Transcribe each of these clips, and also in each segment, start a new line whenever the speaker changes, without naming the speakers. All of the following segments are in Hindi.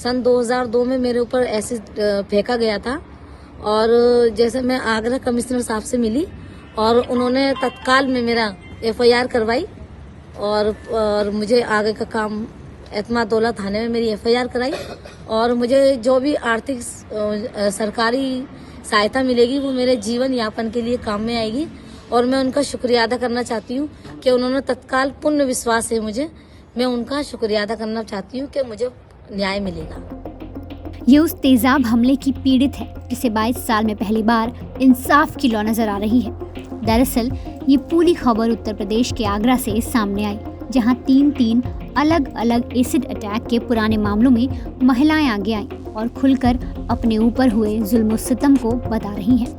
सन 2002 में मेरे ऊपर एसिड फेंका गया था और जैसे मैं आगरा कमिश्नर साहब से मिली और उन्होंने तत्काल में मेरा FIR करवाई और मुझे आगे का काम एतमादौला थाने में मेरी FIR कराई और मुझे जो भी आर्थिक सरकारी सहायता मिलेगी वो मेरे जीवन यापन के लिए काम में आएगी और मैं उनका शुक्रिया अदा करना चाहती हूँ कि उन्होंने तत्काल पूर्ण विश्वास है मुझे, मैं उनका शुक्रिया अदा करना चाहती हूँ कि मुझे न्याय मिलेगा।
ये उस तेजाब हमले की पीड़ित है जिसे 22 साल में पहली बार इंसाफ की लौ नजर आ रही है। दरअसल ये पूरी खबर उत्तर प्रदेश के आगरा से सामने आई, जहां तीन अलग अलग एसिड अटैक के पुराने मामलों में महिलाएं आगे आईं और खुलकर अपने ऊपर हुए जुल्म सितम को बता रही हैं।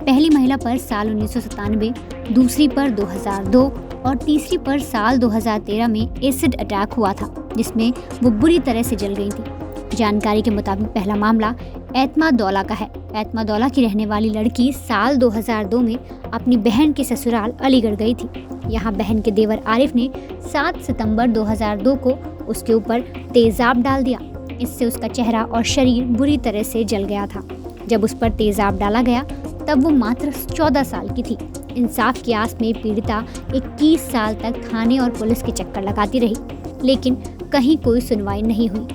पहली महिला पर साल 1997, दूसरी पर 2002 और तीसरी पर साल 2013 में एसिड अटैक हुआ था, जिसमें वो बुरी तरह से जल गई थी। जानकारी के मुताबिक पहला मामला एतमादौला का है। एतमादौला की रहने वाली लड़की साल 2002 में अपनी बहन के ससुराल अलीगढ़ गई थी। यहाँ बहन के देवर आरिफ ने 7 सितंबर 2002 को उसके ऊपर तेजाब डाल दिया। इससे उसका चेहरा और शरीर बुरी तरह से जल गया था। जब उस पर तेजाब डाला गया तब वो मात्र 14 साल की थी। इंसाफ की आस में पीड़िता 21 साल तक थाने और पुलिस के चक्कर लगाती रही, लेकिन कहीं कोई सुनवाई नहीं हुई।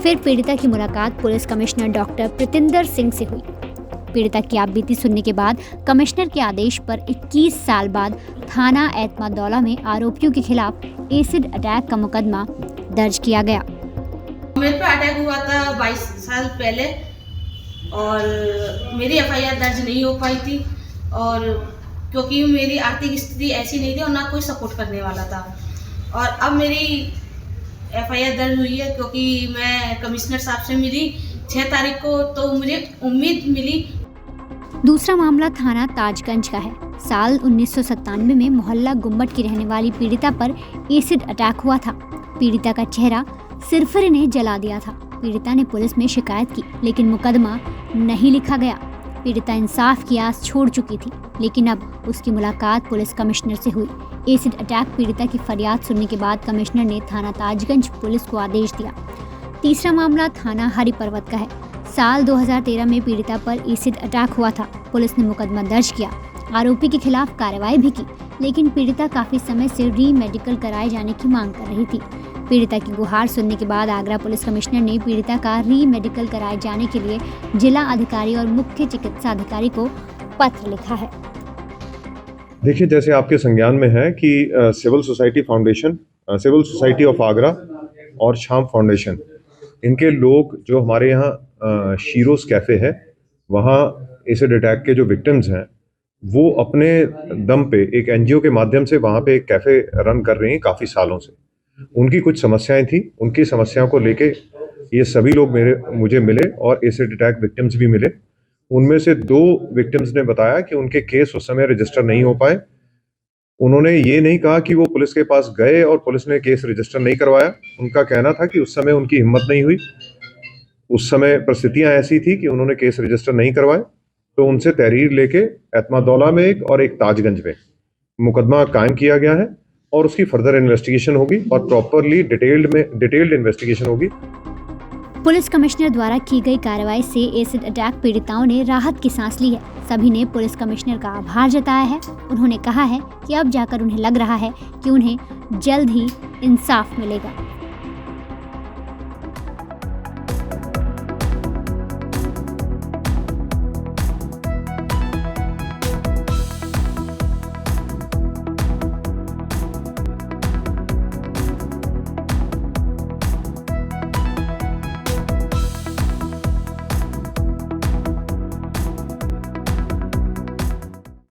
फिर पीड़िता की मुलाकात police commissioner doctor Pritinder Singh से हुई। पीड़िता की आपबीती सुनने के बाद कमिश्नर के आदेश पर 21 साल बाद थाना एतमादौला में आरोपियों के खिलाफ एसिड अटैक का मुकदमा दर्ज किया गया।
मेरे पे अटैक हुआ था 22 साल पहले और मेरी FIR दर्ज नहीं हो पाई थी और क्योंकि मेरी आर्थिक स्थिति ऐसी नहीं थी और ना कोई सपोर्ट करने वाला था। और अब मेरी FIR दर्ज हुई है क्योंकि मैं कमिश्नर साहब से मिली 6 तारीख को, तो मुझे उम्मीद मिली।
दूसरा मामला थाना ताजगंज का है। साल 1997 में मोहल्ला गुम्बट की रहने वाली पीड़िता पर एसिड अटैक हुआ था। पीड़िता का चेहरा सिरफिर ने जला दिया था। पीड़िता ने पुलिस में शिकायत की, लेकिन मुकदमा नहीं लिखा गया। पीड़िता इंसाफ की आस छोड़ चुकी थी, लेकिन अब उसकी मुलाकात पुलिस कमिश्नर से हुई। एसिड अटैक पीड़िता की फरियाद सुनने के बाद कमिश्नर ने थाना ताजगंज पुलिस को आदेश दिया। तीसरा मामला थाना हरिपर्वत का है। साल 2013 में पीड़िता पर एसिड अटैक हुआ था। पुलिस ने मुकदमा दर्ज किया, आरोपी के खिलाफ कार्रवाई भी की, लेकिन पीड़िता काफी समय से री मेडिकल कराए जाने की मांग कर रही थी। पीड़िता की गुहार सुनने के बाद आगरा पुलिस कमिश्नर ने पीड़िता का री मेडिकल कराए जाने के लिए जिला अधिकारी और मुख्य चिकित्सा अधिकारी को पत्र लिखा है।
देखिए, जैसे आपके संज्ञान में है कि civil society foundation, civil society of Agra और शाम फाउंडेशन, इनके लोग जो हमारे यहाँ शीरोज कैफ़े है, वहाँ एसिड अटैक के जो विक्टिम्स हैं वो अपने दम पे एक NGO के माध्यम से वहाँ पे एक कैफ़े रन कर रही हैं काफ़ी सालों से। उनकी कुछ समस्याएं थी, उनकी समस्याओं को लेके ये सभी लोग मुझे मिले और एसिड अटैक विक्टिम्स भी मिले। उनमें से 2 विक्टिम्स ने बताया कि उनके केस उस समय रजिस्टर नहीं हो पाए। उन्होंने ये नहीं कहा कि वो पुलिस के पास गए और पुलिस ने केस रजिस्टर नहीं करवाया। उनका कहना था कि उस समय उनकी हिम्मत नहीं हुई, उस समय परिस्थितियां ऐसी थी कि उन्होंने केस रजिस्टर नहीं करवाए। तो उनसे तहरीर लेके एतमादौला में एक और एक ताजगंज में मुकदमा कायम किया गया है और उसकी फर्दर इन्वेस्टिगेशन होगी और प्रॉपरली डिटेल्ड इन्वेस्टिगेशन होगी।
पुलिस कमिश्नर द्वारा की गई कार्रवाई से एसिड अटैक पीड़िताओं ने राहत की सांस ली है। सभी ने पुलिस कमिश्नर का आभार जताया है। उन्होंने कहा है कि अब जाकर उन्हें लग रहा है कि उन्हें जल्द ही इंसाफ मिलेगा।